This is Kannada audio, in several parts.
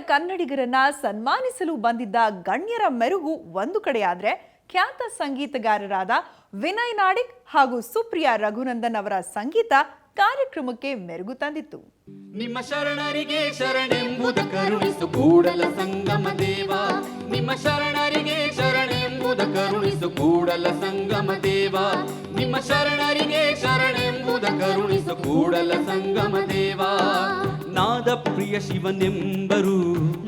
ಕನ್ನಡಿಗರನ್ನ ಸನ್ಮಾನಿಸಲು ಬಂದಿದ್ದ ಗಣ್ಯರ ಮೆರುಗು ಒಂದು ಕಡೆಯಾದ್ರೆ ಖ್ಯಾತ ಸಂಗೀತಗಾರರಾದ ವಿನಯ್ ನಾಡಿಗ್ ಹಾಗೂ ಸುಪ್ರಿಯಾ ರಘುನಂದನ್ ಅವರ ಸಂಗೀತ ಕಾರ್ಯಕ್ರಮಕ್ಕೆ ಮೆರುಗು ತಂದಿತ್ತು. ನಿಮ್ಮ ಶರಣರಿಗೆ ಶರಣೆಂಬುದ ಕರುಣಿಸು ಕೂಡಲ ಸಂಗಮ ದೇವ. ನಿಮ್ಮ ಶರಣರಿಗೆ ಶರಣೆಂಬುದ ಕರುಣಿಸು ಕೂಡಲ ಸಂಗಮ ದೇವ. ನಿಮ್ಮ ಶರಣರಿಗೆ ಶರಣೆಂಬುದ ಕರುಣಿಸು ಕೂಡಲ ಸಂಗಮ ದೇವ. ನಾದ ಪ್ರಿಯ ಶಿವನೆಂಬರು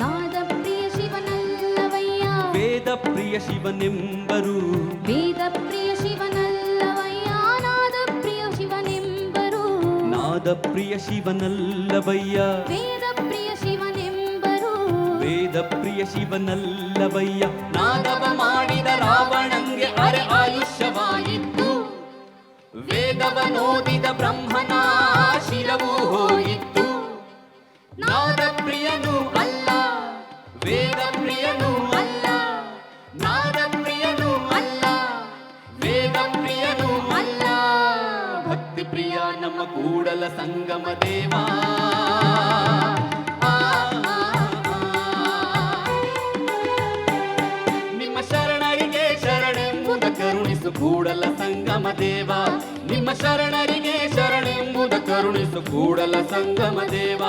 ನಾದ ಪ್ರಿಯ ಶಿವನಲ್ಲವಯ್ಯ. ವೇದ ಪ್ರಿಯ ಶಿವನೆಂಬರು ವೇದ ಪ್ರಿಯ ಶಿವನಲ್ಲವಯ್ಯ. ನಾದ ಪ್ರಿಯ ಶಿವನೆಂಬರು ನಾದ ಪ್ರಿಯ ಶಿವನಲ್ಲವಯ್ಯ. ವೇದ ಪ್ರಿಯ ಶಿವನೆಂಬರು ವೇದ ಪ್ರಿಯ ಶಿವನಲ್ಲವಯ್ಯ. ನಾದವ ಮಾಡಿದ ರಾವಣಂಗೆ ಅರೆ ಆಯುಷ್ಯವಾಯಿತು. ವೇದವನೋದಿದ ಬ್ರಹ್ಮನ ಶಿರವು ಹೋಯಿತು. ನಾದ ಪ್ರಿಯನು ಅಲ್ಲ, ವೇದ ಪ್ರಿಯನು ಅಲ್ಲ. ನಾದ ಪ್ರಿಯನು ಅಲ್ಲ, ವೇದ ಪ್ರಿಯನು ಅಲ್ಲ. ಭಕ್ತಿ ಪ್ರಿಯ ನಮ್ಮ ಕೂಡಲ ಸಂಗಮ ದೇವ. ನಿಮ್ಮ ಶರಣರಿಗೆ ಶರಣೆಂಬುದ ಕರುಣಿಸು ಕೂಡಲ ಸಂಗಮ ದೇವ. ನಿಮ್ಮ ಶರಣರಿಗೆ ಶರಣೆಂಬುದ ಕರುಣಿಸು ಕೂಡಲ ಸಂಗಮ ದೇವ.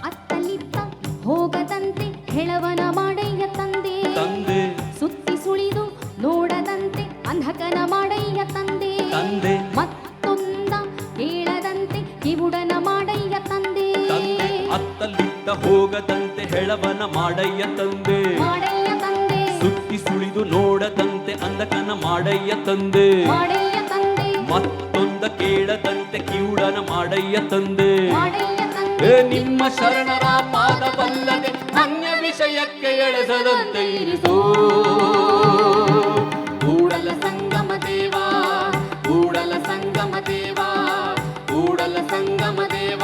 ಅತ್ತಲಿತ್ತ ಹೋಗದಂತೆ ಹೆಳವನ ಮಾಡಯ್ಯ ತಂದೆ. ತಂದೆ ಸುತ್ತಿ ಸುಳಿದು ನೋಡದಂತೆ ಅಂಧಕನ ಮಾಡಯ್ಯ ತಂದೆ. ತಂದೆ ಮತ್ತೊಂದ ಕೇಳದಂತೆ ಕಿವುಡನ ಮಾಡಯ್ಯ ತಂದೆ. ತಂದೆ ಅತ್ತಲಿದ್ದ ಹೋಗದಂತೆ ಹೆಳವನ ಮಾಡಯ್ಯ ತಂದೆ. ಮಾಡಯ್ಯ ತಂದೆ ಸುತ್ತಿ ಸುಳಿದು ನೋಡದಂತೆ ಅಂಧಕನ ಮಾಡಯ್ಯ ತಂದೆ. ಮಾಡಯ್ಯ ತಂದೆ ಮತ್ತೊಂದ ಕೇಳದಂತೆ ಕಿವುಡನ ಮಾಡಯ್ಯ ತಂದೆ. ಮಾಡಯ್ಯ ತಂದೆ. ಏ ನಿಮ್ಮ ಶರಣರ ಪಾದವಲ್ಲದೆ ಅನ್ಯ ವಿಷಯಕ್ಕೆ ಎಳೆಸದಂತೆ ಇರಿಸೋ ಕೂಡಲ ಸಂಗಮ ದೇವ. ಕೂಡಲ ಸಂಗಮ ದೇವ. ಕೂಡಲ ಸಂಗಮ ದೇವ.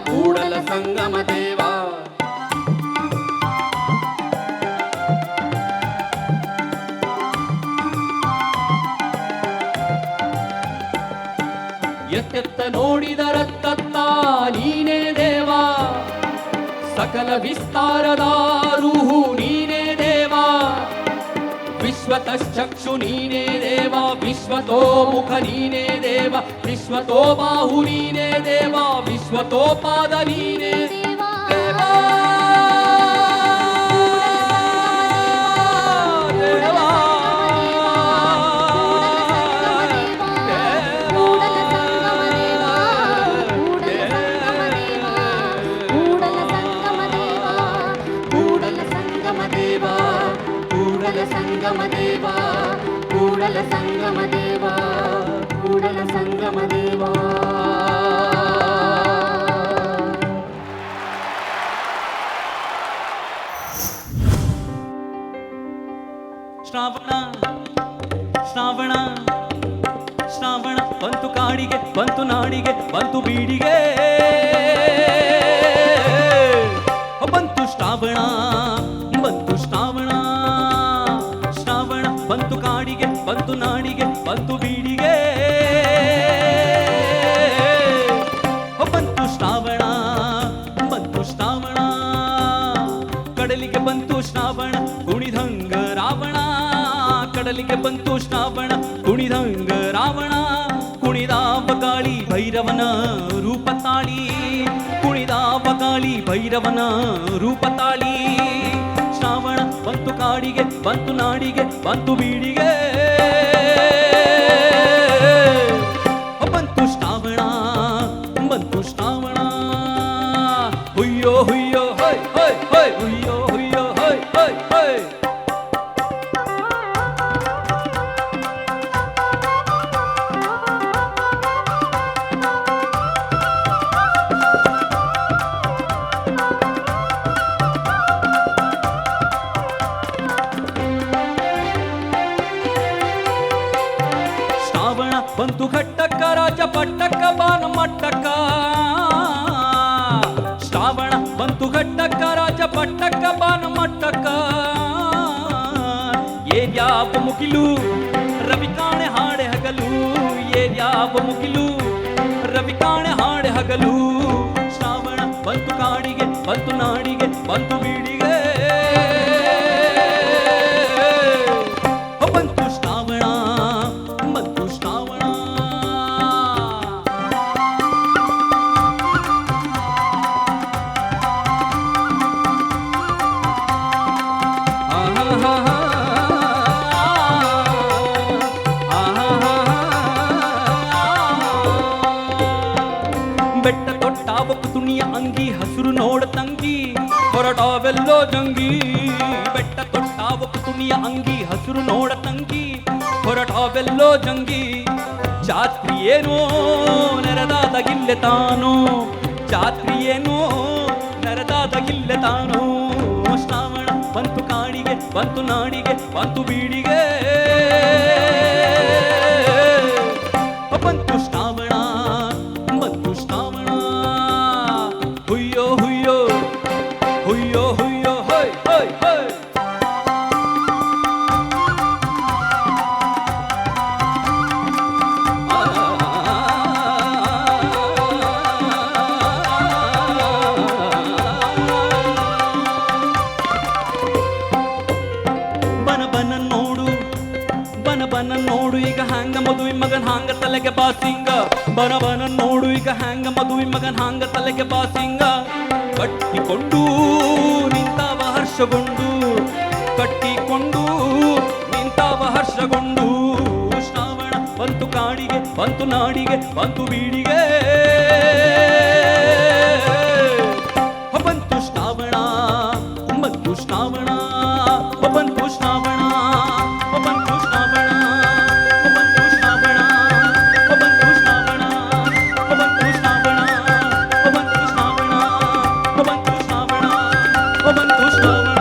ಕೂಡಲ ಸಂಗಮ ದೇವ. ಎತ್ತೆತ್ತ ನೋಡಿದರತ್ತ ನೀನೇ ದೇವ. ಸಕಲ ವಿಸ್ತಾರದ ರೂಹು ನೀನೇ ದೇವ. ವಿಶ್ವತಶ್ಚಕ್ಷು ನೀನೇ ದೇವ. ವಿಶ್ವತೋ ಮುಖ ನೀನೇ ದೇವ. ವಿಶ್ವತೋ ಬಾಹು ನೀನೇ ದೇವ. ವಿಶ್ವತೋ ಪಾದ ನೀನೇ ದೇವ. ಸಂಗಮ ದೇವ. ಕೂಡಲ ಸಂಗಮ ದೇವ. ಕೂಡಲ ಸಂಗಮ ದೇವ. ಶ್ರಾವಣ ಶ್ರಾವಣ ಶ್ರಾವಣ ಬಂತು ಕಾಡಿಗೆ ಬಂತು ನಾಡಿಗೆ ಬಂತು ಬೀಡಿಗೆ. ಬಂತು ಶ್ರಾವಣ ಬಂತು ಶ್ರಾವಣ. ಶ್ರಾವಣ ಬಂತು ಕಾಡಿಗೆ ಬಂತು ನಾಡಿಗೆ ಬಂತು ಬೀಡಿಗೆ. ಬಂತು ಶ್ರಾವಣ ಬಂತು ಶ್ರಾವಣ. ಕಡಲಿಗೆ ಬಂತು ಶ್ರಾವಣ ಕುಣಿದಂಗ ರಾವಣ. ಕಡಲಿಗೆ ಬಂತು ಶ್ರಾವಣ ಕುಣಿದಂಗ ರಾವಣ. ಕುಣಿದಾವ ಗಾಳಿ ಭೈರವನ ರೂಪ ತಾಳಿ. ಕುಣಿದಾವ ಗಾಳಿ ಭೈರವನ ರೂಪ ತಾಳಿ. ಶ್ರಾವಣ ಬಂತು ಕಾಡಿಗೆ ಬಂತು ನಾಡಿಗೆ ಬಂತು ಬೀಡಿಗೆ. ಬಂತು ಶ್ರಾವಣ ಬಂತು ಶ್ರಾವಣ. ಹುಯ್ಯೋ ಹುಯ್ಯೋ ಹೊಯ್ ಹೊಯ್ ಹೊಯ್. ಹುಯ್ಯೋ ಹುಯ್ಯೋ ಹೊಯ್ ಹೊಯ್ ಹೊಯ್. ಬಂತು ಘಟ್ಟಕ್ಕ ರಾಜ ಪಟ್ಟಕ್ಕ ಬಾನ ಮಟ್ಟಕ್ಕ. ಶ್ರಾವಣ ಬಂತು ಮುಗಿಲು ರವಿ ಕಾಣೆ ಹಾಡೆ ಹಗಲು ಏದ್ಯಾವ ಮುಗಿಲು ರವಿ ಕಾಣೆ ಹಾಡೆ ಹಗಲು ಶ್ರಾವಣ ಬಂತು ಕಾಡಿಗೆ ಬಂತು ನಾಡಿಗೆ ಬಂತು ಬೀಡಿಗೆ ಬಂತು ಶ್ರಾವಣ ಬಂತು ಶ್ರಾವಣ ಬೆಟ್ಟ ತೊಟ್ಟಾವಕ್ಕು ತುಣಿಯ ಅಂಗಿ ಹಸುರು ನೋಡ ತಂಗಿ ಹೊರಟಾವೆಲ್ಲೋ ಜಂಗಿ ಬೆಟ್ಟ ತೊಟ್ಟಾವಕ್ಕು ತುಣಿಯ ಅಂಗಿ ಹಸುರು ನೋಡ ತಂಗಿ ಹೊರಟಾವೆಲ್ಲೋ ಜಂಗಿ ಜಾತ್ರಿ ಏನೋ ನೆರೆದಾದಗಿಲ್ಲೆ ತಾನೋ ಜಾತ್ರಿ ಏನೋ ನೆರೆದಾದಗಿಲ್ಲೆ ತಾನೋ ಶ್ರಾವಣ ಬಂತು ಕಾಡಿಗೆ ಬಂತು ನಾಡಿಗೆ ಬಂತು ಬೀಡಿಗೆ ಬಂತು ಶ್ರಾವಣ ಬಂತು ಶ್ರಾವಣ ಹುಯ್ಯೋ ಹುಯ್ಯೋ ಹುಯ್ಯೋ ಹುಯ್ಯೋ ಹೊಯ್ ಹೊಯ್ ಹೊಯ್ ಬನ ನೋಡು ಈಗ ಹ್ಯಾಂಗ ಮದುವೆ ಮಗನ್ ಹಾಂಗ ತಲೆಗೆ ಬಾಸಿಂಗ ಬನ ನೋಡು ಈಗ ಹ್ಯಾಂಗ ಮದುವೆ ಮಗನ್ ಹಾಂಗ ತಲೆಗೆ ಬಾಸಿಂಗ ಕಟ್ಟಿಕೊಂಡು ನಿಂತಾವ ಹರ್ಷಗೊಂಡು ಕಟ್ಟಿಕೊಂಡು ನಿಂತಾವ ಹರ್ಷಗೊಂಡು ಶ್ರಾವಣ ಬಂತು ಕಾಡಿಗೆ ಬಂತು ನಾಡಿಗೆ ಬಂತು ಬೀಡಿಗೆ ಬಂತು ಶ್ರಾವಣ ಬಂತು ಶ್ರಾವಣ ಬಂತು ಶ್ರಾವಣ ಬಂತು ಶ್ರಾವಣ ಬಂತು ಶ್ರಾವಣ ಬಂತು ಶ್ರಾವಣ ಬಂತು ಶ್ರಾವಣ ಬಂತು ಶ್ರಾವಣ ಬಂತು ಶ್ರಾವಣ ಬಂತು ಶ್ರಾವಣ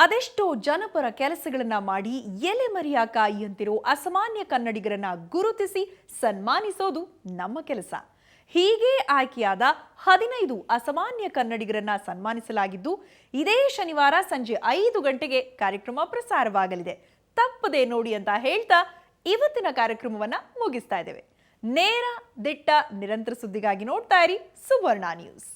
ಅದೆಷ್ಟೋ ಜನಪರ ಕೆಲಸಗಳನ್ನ ಮಾಡಿ ಎಲೆಮರೆಯ ಕಾಯಿಯಂತಿರೋ ಅಸಾಮಾನ್ಯ ಕನ್ನಡಿಗರನ್ನ ಗುರುತಿಸಿ ಸನ್ಮಾನಿಸೋದು ನಮ್ಮ ಕೆಲಸ. ಹೀಗೆ ಆಯ್ಕೆಯಾದ 15 ಅಸಾಮಾನ್ಯ ಕನ್ನಡಿಗರನ್ನ ಸನ್ಮಾನಿಸಲಾಗಿದ್ದು ಇದೇ ಶನಿವಾರ ಸಂಜೆ 5 ಗಂಟೆಗೆ ಕಾರ್ಯಕ್ರಮ ಪ್ರಸಾರವಾಗಲಿದೆ. ತಪ್ಪದೆ ನೋಡಿ ಅಂತ ಹೇಳ್ತಾ ಇವತ್ತಿನ ಕಾರ್ಯಕ್ರಮವನ್ನ ಮುಗಿಸ್ತಾ ಇದ್ದೇವೆ. ನೇರ ದಿಟ್ಟ ನಿರಂತರ ಸುದ್ದಿಗಾಗಿ ನೋಡ್ತಾ ಇರಿ ಸುವರ್ಣ ನ್ಯೂಸ್.